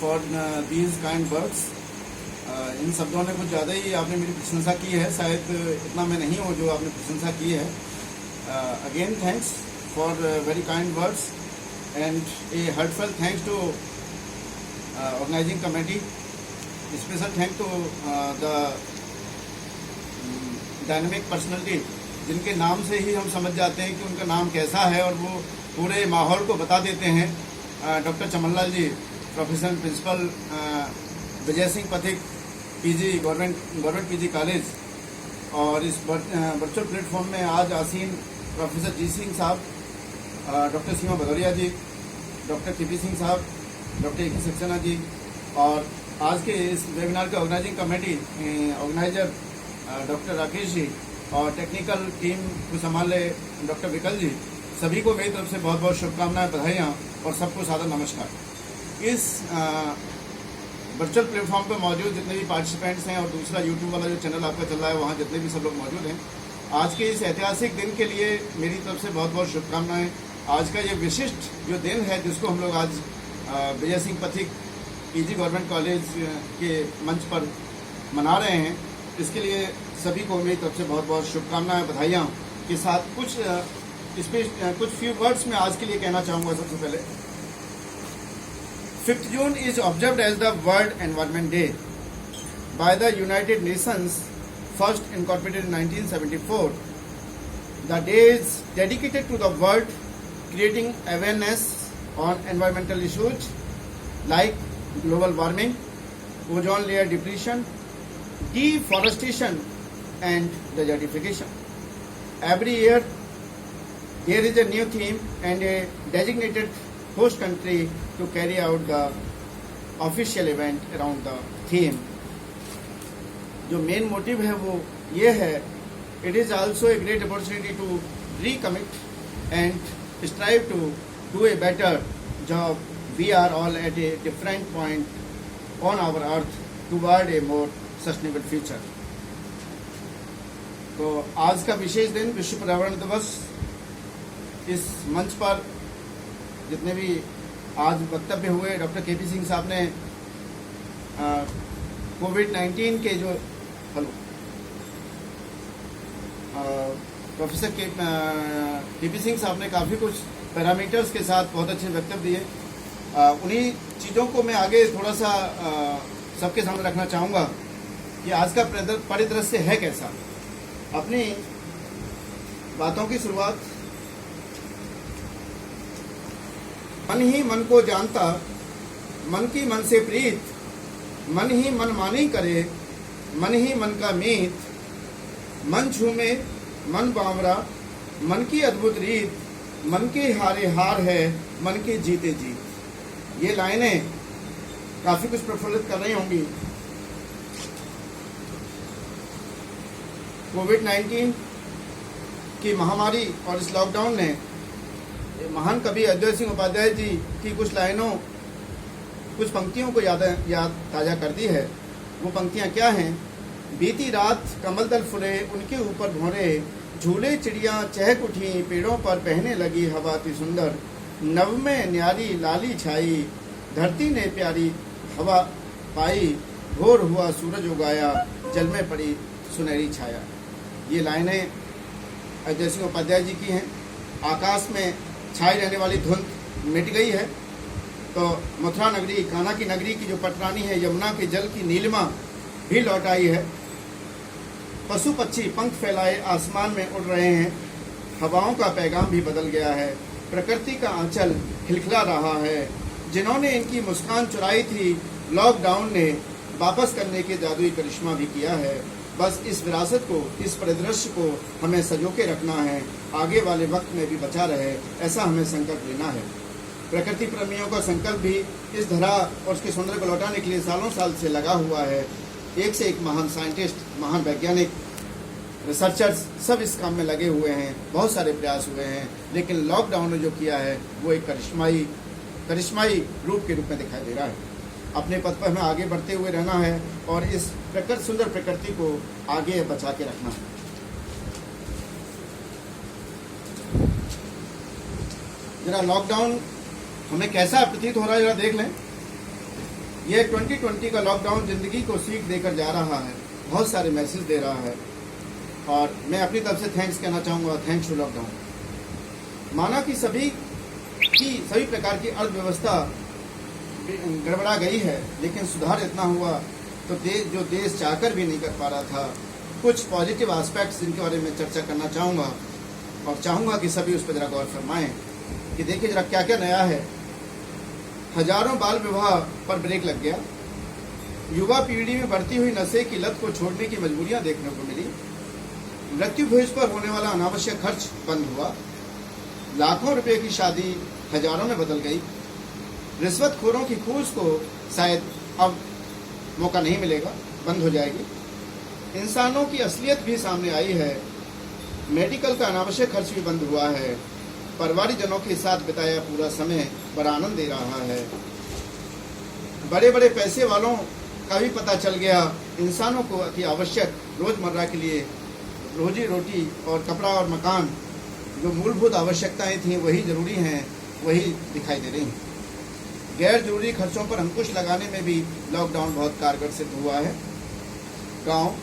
for these kind works. इन शब्दों ने कुछ ज़्यादा ही आपने मेरी प्रशंसा की है, शायद इतना मैं नहीं हूँ जो आपने प्रशंसा की है. Again thanks for very kind words and a heartfelt thanks to organizing committee. Special thanks to the dynamic personality जिनके नाम से ही हम समझ जाते हैं कि उनका नाम कैसा है और वो पूरे माहौल को बता देते हैं. डॉक्टर चमनलाल जी, professor principal Vijay Singh Pathik PG government PG college, और इस वर्चुअल प्लेटफॉर्म में आज आसीन प्रोफेसर जी सिंह साहब, डॉक्टर सीमा भदौरिया जी, डॉक्टर केपी सिंह साहब, डॉक्टर ए सक्सेना जी, और आज के इस वेबिनार के organising committee organiser doctor Rakesh ji और टेक्निकल टीम को संभाले डॉक्टर विकल जी, सभी को मेरी तरफ से बहुत बहुत शुभकामनाएं, बधाइयाँ और सबको सादर नमस्कार. इस वर्चुअल प्लेटफॉर्म पर मौजूद जितने भी पार्टिसिपेंट्स हैं और दूसरा यूट्यूब वाला जो चैनल आपका चल रहा है वहाँ जितने भी सब लोग मौजूद हैं, आज के इस ऐतिहासिक दिन के लिए मेरी तरफ से बहुत बहुत शुभकामनाएं. आज का ये विशिष्ट जो दिन है जिसको हम लोग आज Vijay Singh Pathik PG government college के मंच पर मना रहे हैं, इसके लिए सभी को मेरी तरफ से बहुत बहुत शुभकामनाएं, बधाइयाँ के साथ कुछ फ्यू वर्ड्स में आज के लिए कहना चाहूँगा. सबसे पहले 5th June is observed as the World Environment Day by the United Nations, first incorporated in 1974. The day is dedicated to the world, creating awareness on environmental issues like global warming, ozone layer depletion, deforestation and desertification. Every year there is a new theme and a designated host country to carry out the official event around the theme. जो main motive है वो ये है, it is also a great opportunity to recommit and strive to do a better job. We are all at a different point on our earth toward a more sustainable future. तो आज का विशेष दिन विश्व पर्यावरण दिवस, इस मंच पर जितने भी आज वक्तव्य हुए, डॉक्टर केपी सिंह साहब ने कोविड-19 के जो प्रोफेसर केपी सिंह साहब ने काफ़ी कुछ पैरामीटर्स के साथ बहुत अच्छे वक्तव्य दिए. उन्हीं चीज़ों को मैं आगे थोड़ा सा सबके सामने रखना चाहूँगा कि आज का परिदृश्य है कैसा. अपनी बातों की शुरुआत मन ही मन को जानता, मन की मन से प्रीत, मन ही मन मानी करे, मन ही मन का मीत, मन झूमे मन बावरा, मन की अद्भुत रीत, मन के हारे हार है, मन के जीते जीत. ये लाइनें काफी कुछ प्रफुल्लित कर रही होंगी. कोविड-19 की महामारी और इस लॉकडाउन ने महान कवि अद्वैत सिंह उपाध्याय जी की कुछ लाइनों, कुछ पंक्तियों को याद ताज़ा कर दी है. वो पंक्तियाँ क्या हैं? बीती रात कमल दल फुले, उनके ऊपर भौरे, झूले चिड़िया चहक उठी, पेड़ों पर बहने लगी हवा अति सुंदर, नव में न्यारी लाली छाई, धरती ने प्यारी हवा पाई, घोर हुआ सूरज उगाया, जल में पड़ी सुनहरी छाया. ये लाइनें अद्वैत सिंह उपाध्याय जी की हैं. आकाश में छाई रहने वाली धुंध मिट गई है, तो मथुरा नगरी, कान्हा की नगरी की जो पटरानी है, यमुना के जल की नीलिमा भी लौट आई है. पशु पक्षी पंख फैलाए आसमान में उड़ रहे हैं, हवाओं का पैगाम भी बदल गया है, प्रकृति का आंचल खिलखिला रहा है. जिन्होंने इनकी मुस्कान चुराई थी, लॉकडाउन ने वापस करने के जादुई करिश्मा भी किया है. बस इस विरासत को, इस परिदृश्य को हमें सजो के रखना है, आगे वाले वक्त में भी बचा रहे, ऐसा हमें संकल्प लेना है. प्रकृति प्रेमियों का संकल्प भी इस धरा और उसके सौंदर्य को लौटाने के लिए सालों साल से लगा हुआ है. एक से एक महान साइंटिस्ट, महान वैज्ञानिक, रिसर्चर्स सब इस काम में लगे हुए हैं. बहुत सारे प्रयास हुए हैं, लेकिन लॉकडाउन ने जो किया है वो एक करिश्माई रूप के रूप में दिखाई दे रहा है. अपने पथ पर हमें आगे बढ़ते हुए रहना है और इस सुंदर प्रकृति को आगे बचा के रखना है. जरा लॉकडाउन हमें कैसा प्रतीत हो रहा है जरा देख लें. ये 2020 का लॉकडाउन जिंदगी को सीख देकर जा रहा है, बहुत सारे मैसेज दे रहा है। और मैं अपनी तरफ से थैंक्स कहना चाहूँगा, थैंक्स टू लॉकडाउन। माना कि सभी प्रकार की अर्थव्यवस्था गड़बड़ा गई है, लेकिन सुधार इतना हुआ तो जो देश चाहकर भी नहीं कर पा रहा था। कुछ पॉजिटिव एस्पेक्ट्स जिनके बारे में चर्चा करना चाहूँगा और चाहूँगा कि सभी उस पर जरा गौर फरमाएं कि देखिए जरा क्या क्या नया है। हजारों बाल विवाह पर ब्रेक लग गया। युवा पीढ़ी में बढ़ती हुई नशे की लत को छोड़ने की मजबूरियां देखने को मिली। मृत्यु भोज पर होने वाला अनावश्यक खर्च बंद हुआ। लाखों रुपए की शादी हजारों में बदल गई। रिश्वतखोरों की फूस को शायद अब मौका नहीं मिलेगा, बंद हो जाएगी। इंसानों की असलियत भी सामने आई है। मेडिकल का अनावश्यक खर्च भी बंद हुआ है। परिवारजनों के साथ बिताया पूरा समय बड़ा आनंद दे रहा है। बड़े बड़े पैसे वालों का भी पता चल गया इंसानों को अति आवश्यक रोजमर्रा के लिए रोजी रोटी और कपड़ा और मकान, जो मूलभूत आवश्यकताएं थीं वही जरूरी हैं, वही दिखाई दे रही हैं। गैर जरूरी खर्चों पर अंकुश लगाने में भी लॉकडाउन बहुत कारगर सिद्ध हुआ है। गांव,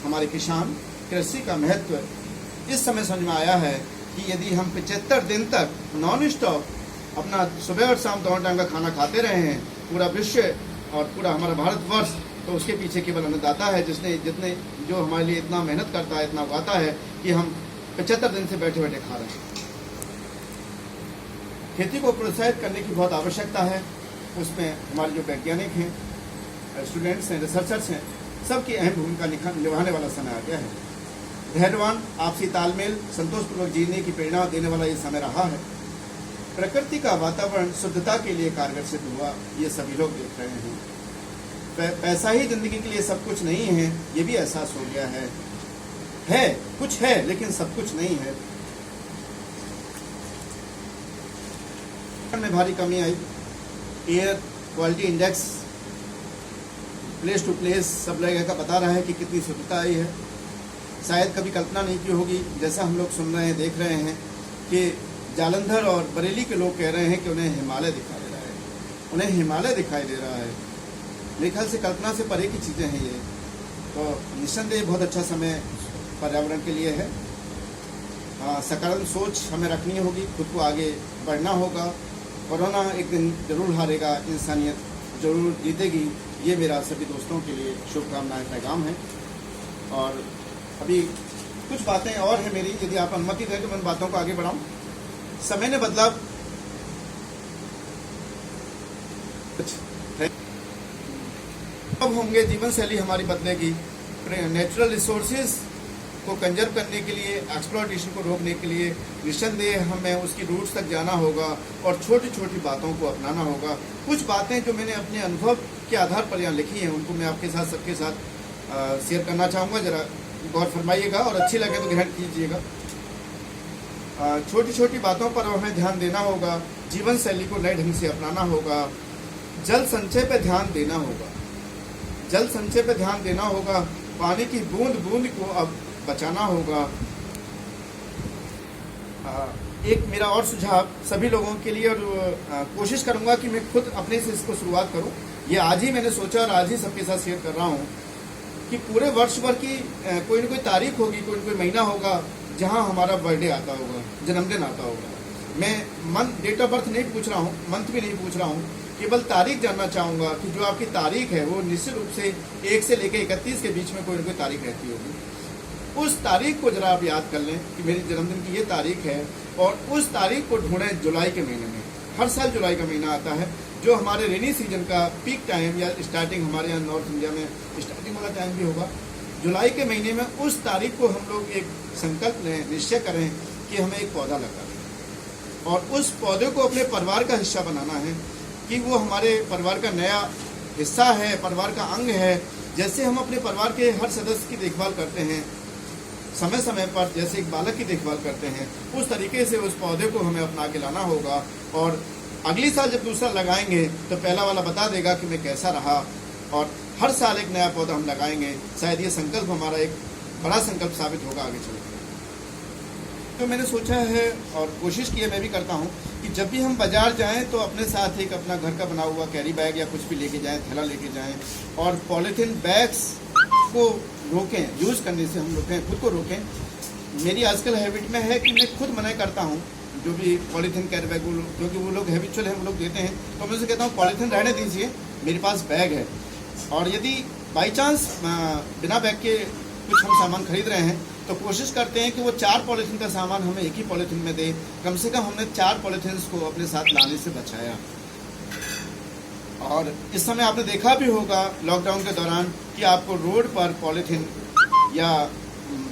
हमारे किसान, कृषि का महत्व इस समय समझ में आया है कि यदि हम 75 दिन तक नॉन स्टॉप अपना सुबह और शाम दोनों टाइम का खाना खाते रहे हैं, पूरा विश्व और पूरा हमारा भारतवर्ष, तो उसके पीछे केवल अन्नदाता है जितने जो हमारे लिए इतना मेहनत करता है, इतना उगाता है कि हम 75 दिन से बैठे बैठे खा रहे हैं। खेती को प्रोत्साहित करने की बहुत आवश्यकता है। उसमें हमारे जो वैज्ञानिक हैं, स्टूडेंट्स हैं, रिसर्चर्स हैं, सबकी अहम भूमिका निभाने वाला समय आ गया है। धैर्यवान, आपसी तालमेल, संतोषपूर्वक जीने की प्रेरणा देने वाला ये समय रहा है। प्रकृति का वातावरण शुद्धता के लिए कारगर सिद्ध हुआ, ये सभी लोग देख रहे हैं। पैसा ही जिंदगी के लिए सब कुछ नहीं है, ये भी एहसास हो गया है कुछ है लेकिन सब कुछ नहीं है। में भारी कमी आई। Air quality index place to place सब जगह का बता रहा है कि कितनी शुद्धता आई है। शायद कभी कल्पना नहीं की होगी, जैसा हम लोग सुन रहे हैं, देख रहे हैं कि जालंधर और बरेली के लोग कह रहे हैं कि उन्हें हिमालय दिखाई दे रहा है, उन्हें हिमालय दिखाई दे रहा है। मेरे ख्याल से कल्पना से परे की चीज़ें हैं ये। तो निस्संदेह बहुत अच्छा समय पर्यावरण के लिए है। सकारात्मक सोच हमें रखनी होगी, खुद को आगे बढ़ना होगा। कोरोना एक दिन जरूर हारेगा, इंसानियत जरूर जीतेगी। ये मेरा सभी दोस्तों के लिए शुभकामनाएं, पैगाम है। और अभी कुछ बातें और हैं मेरी, यदि आप अनुमति दें तो मैं उन बातों को आगे बढ़ाऊं। समय ने बदला, अब होंगे, जीवन शैली हमारी बदलेगी। नेचुरल रिसोर्सेज को कंजर्व करने के लिए, एक्सप्लॉयटेशन को रोकने के लिए निस्संदेह हमें उसकी रूट्स तक जाना होगा और छोटी छोटी बातों को अपनाना होगा। कुछ बातें जो मैंने अपने अनुभव के आधार पर यहाँ लिखी हैं, उनको मैं आपके साथ, सबके साथ शेयर करना चाहूँगा। जरा गौर फरमाइएगा और अच्छी लगे तो ग्रहण कीजिएगा। छोटी छोटी बातों पर हमें ध्यान देना होगा। जीवन शैली को नए ढंग से अपनाना होगा। जल संचय पर ध्यान देना होगा। जल संचय पर ध्यान देना होगा। पानी की बूंद बूंद को अब बचाना होगा। एक मेरा और सुझाव सभी लोगों के लिए, और कोशिश करूंगा कि मैं खुद अपने से इसको शुरुआत करूं। ये आज ही मैंने सोचा और आज ही सबके साथ शेयर कर रहा हूं कि पूरे वर्ष भर की कोई न कोई तारीख होगी, कोई न कोई महीना होगा जहां हमारा बर्थडे आता होगा, जन्मदिन आता होगा। मैं डेट ऑफ बर्थ नहीं पूछ रहा हूँ, मंथ भी नहीं पूछ रहा हूँ, केवल तारीख जानना चाहूँगा कि जो आपकी तारीख है वो निश्चित रूप से 1 से लेकर 31 के बीच में कोई न कोई तारीख रहती होगी। उस तारीख को जरा आप याद कर लें कि मेरी जन्मदिन की ये तारीख है, और उस तारीख को ढूंढें जुलाई के महीने में। हर साल जुलाई का महीना आता है, जो हमारे रेनी सीजन का पीक टाइम या स्टार्टिंग, हमारे यहाँ नॉर्थ इंडिया में स्टार्टिंग वाला टाइम भी होगा। जुलाई के महीने में उस तारीख को हम लोग एक संकल्प लें, निश्चय करें कि हमें एक पौधा लगाना और उस पौधे को अपने परिवार का हिस्सा बनाना है, कि वो हमारे परिवार का नया हिस्सा है, परिवार का अंग है। जैसे हम अपने परिवार के हर सदस्य की देखभाल करते हैं समय समय पर, जैसे एक बालक की देखभाल करते हैं, उस तरीके से उस पौधे को हमें अपना के लाना होगा। और अगली साल जब दूसरा लगाएंगे तो पहला वाला बता देगा कि मैं कैसा रहा, और हर साल एक नया पौधा हम लगाएंगे। शायद ये संकल्प हमारा एक बड़ा संकल्प साबित होगा आगे चलकर। तो मैंने सोचा है और कोशिश की है, मैं भी करता हूँ कि जब भी हम बाज़ार जाएं तो अपने साथ एक अपना घर का बना हुआ कैरी बैग या कुछ भी लेके जाएं, थैला लेके जाएं, और पॉलीथीन बैग्स को रोकें, यूज़ करने से हम रोकें, खुद को रोकें। मेरी आजकल हैबिट में है कि मैं खुद मना करता हूँ जो भी पॉलीथीन कैरी बैग, क्योंकि वो लोग हैबिचुअल हैं, वो लोग देते हैं, तो मैं उनसे कहता हूँ पॉलीथीन रहने दीजिए, मेरे पास बैग है। और यदि बाई चांस बिना बैग के कुछ हम सामान खरीद रहे हैं तो कोशिश करते हैं कि वो 4 पॉलीथीन का सामान हमें एक ही पॉलीथीन में दे। कम से कम हमने 4 पॉलीथीन्स को अपने साथ लाने से बचाया। और इस समय आपने देखा भी होगा लॉकडाउन के दौरान कि आपको रोड पर पॉलीथीन या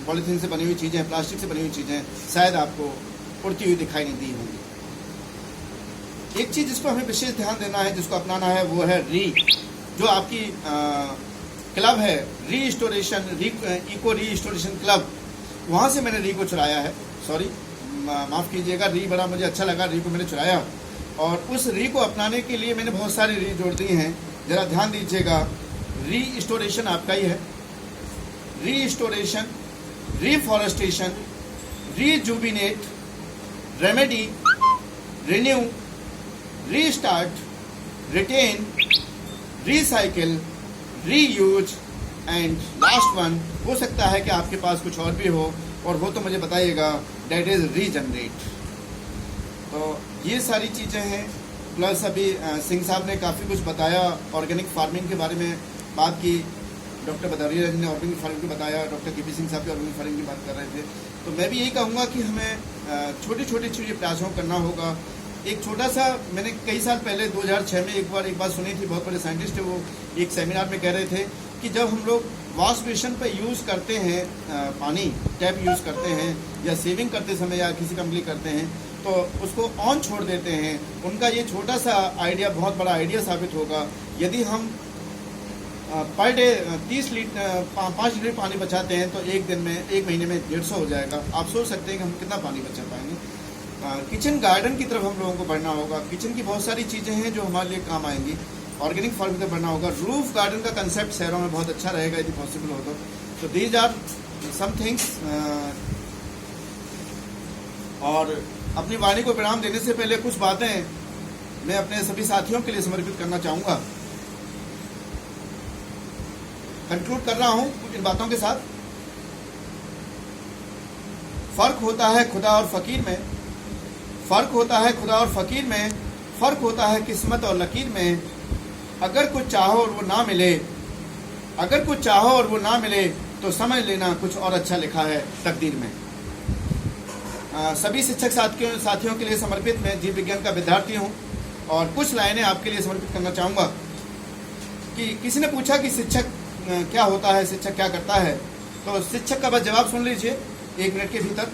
पॉलीथीन से बनी हुई चीज़ें, प्लास्टिक से बनी हुई चीज़ें शायद आपको उड़ती हुई दिखाई नहीं दी होंगी। एक चीज़ जिसको हमें विशेष ध्यान देना है, जिसको अपनाना है, वो है जो आपकी क्लब है रीस्टोरेशन, इको रीस्टोरेशन क्लब, वहाँ से मैंने री को चुराया है। सॉरी, माफ़ कीजिएगा, री बड़ा मुझे अच्छा लगा, री को मैंने चुराया। और उस री को अपनाने के लिए मैंने बहुत सारी री जोड़ दी हैं। ज़रा ध्यान दीजिएगा, रीस्टोरेशन आपका ही है। Restoration, reforestation, rejuvenate, remedy, renew, restart, retain, recycle, reuse and last one, हो सकता है कि आपके पास कुछ और भी हो, और हो तो मुझे बताइएगा, डेट इज़ रीजनरेट। तो ये सारी चीज़ें हैं। प्लस अभी सिंह साहब ने काफ़ी कुछ बताया, ऑर्गेनिक फार्मिंग के बारे में बात की, डॉक्टर बदौरिया जी ने ऑर्गेनिक फार्मिंग को बताया, डॉक्टर के पी सिंह साहब भी ऑर्गेनिक फार्मिंग की बात कर रहे थे। तो मैं भी यही कहूँगा कि हमें छोटी छोटी चीज़ें प्रयासों करना होगा। एक छोटा सा, मैंने कई साल पहले 2006 में एक बात सुनी थी, बहुत बड़े साइंटिस्ट है वो, एक सेमिनार में कह रहे थे कि जब हम लोग वॉश बेसिन पर यूज़ करते हैं पानी, टैप यूज़ करते हैं, या सेविंग करते समय या किसी कंपनी करते हैं, तो उसको ऑन छोड़ देते हैं। उनका ये छोटा सा आइडिया बहुत बड़ा आइडिया साबित होगा। यदि हम पर डे 5 लीटर पानी बचाते हैं तो एक महीने में 150 हो जाएगा। आप सोच सकते हैं कि हम कितना पानी बचा पाएंगे। किचन गार्डन की तरफ हम लोगों को बढ़ना होगा। किचन की बहुत सारी चीज़ें हैं जो हमारे लिए काम आएंगी। ऑर्गेनिक फार्मिंग की तरफ बढ़ना होगा। रूफ गार्डन का कंसेप्ट शहरों में बहुत अच्छा रहेगा यदि पॉसिबल हो तो दीज आर सम थिंग्स। और अपनी वाणी को विराम देने से पहले कुछ बातें मैं अपने सभी साथियों के लिए समर्पित करना चाहूँगा। कंक्लूड कर रहा हूँ कुछ इन बातों के साथ। फर्क होता है खुदा और फकीर में, फर्क होता है खुदा और फकीर में, फर्क होता है किस्मत और लकीर में। अगर कुछ चाहो और वो ना मिले, अगर कुछ चाहो और वो ना मिले तो समझ लेना कुछ और अच्छा लिखा है तकदीर में। सभी शिक्षक साथियों के लिए समर्पित मैं जीव विज्ञान का विद्यार्थी हूँ और कुछ लाइनें आपके लिए समर्पित करना चाहूँगा। कि किसी ने पूछा कि शिक्षक क्या होता है, शिक्षक क्या करता है, तो शिक्षक का बस जवाब सुन लीजिए 1 मिनट के भीतर।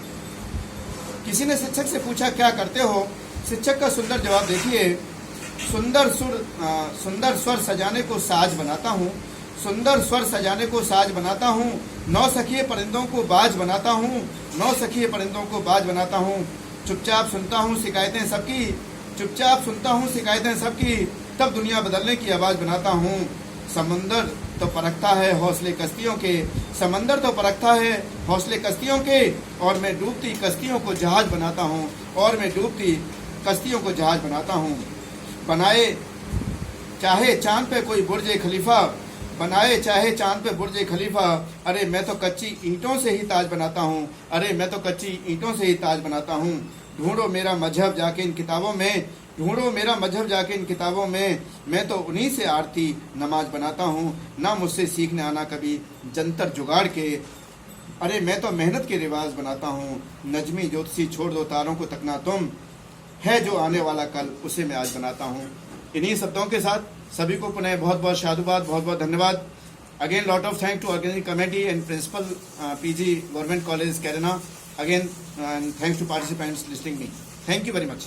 किसी ने शिक्षक से पूछा क्या करते हो, शिक्षक का सुंदर जवाब देखिए। सुंदर स्वर सजाने को साज बनाता हूँ, सुंदर स्वर सजाने को साज बनाता हूँ। 9 सखिए परिंदों को बाज बनाता हूँ, 9 सखिए परिंदों को बाज बनाता हूँ। चुपचाप सुनता हूँ शिकायतें सबकी, चुपचाप सुनता हूँ शिकायतें सबकी, तब दुनिया बदलने की आवाज़ बनाता हूँ। समंदर तो परखता है हौसले कश्तियों के, समंदर तो परखता है हौसले कश्तियों के, और मैं डूबती कश्तियों को जहाज बनाता हूँ, और मैं डूबती कश्तियों को जहाज बनाता हूँ। बनाए चाहे चांद पे कोई बुर्ज खलीफा, बनाए चाहे चांद पे बुर्ज खलीफा, अरे मैं तो कच्ची ईंटों से ही ताज बनाता हूँ, अरे मैं तो कच्ची ईंटों से ही ताज बनाता हूँ। ढूंढो मेरा मजहब जाके इन किताबों में, ढूंढो मेरा मजहब जाके इन किताबों में, मैं तो उन्हीं से आरती नमाज बनाता हूँ। ना मुझसे सीखने आना कभी जंतर जुगाड़ के, अरे मैं तो मेहनत के रिवाज बनाता हूँ। नजमी ज्योतिषी छोड़ दो तारों को तकना तुम, है जो आने वाला कल उसे मैं आज बनाता हूँ। इन्हीं शब्दों के साथ सभी को पुनः बहुत बहुत साधुवाद, बहुत बहुत धन्यवाद। Again lot of thank to organic committee and principal PG government college Kairana. Again thanks to participants listening me. Thank you very much.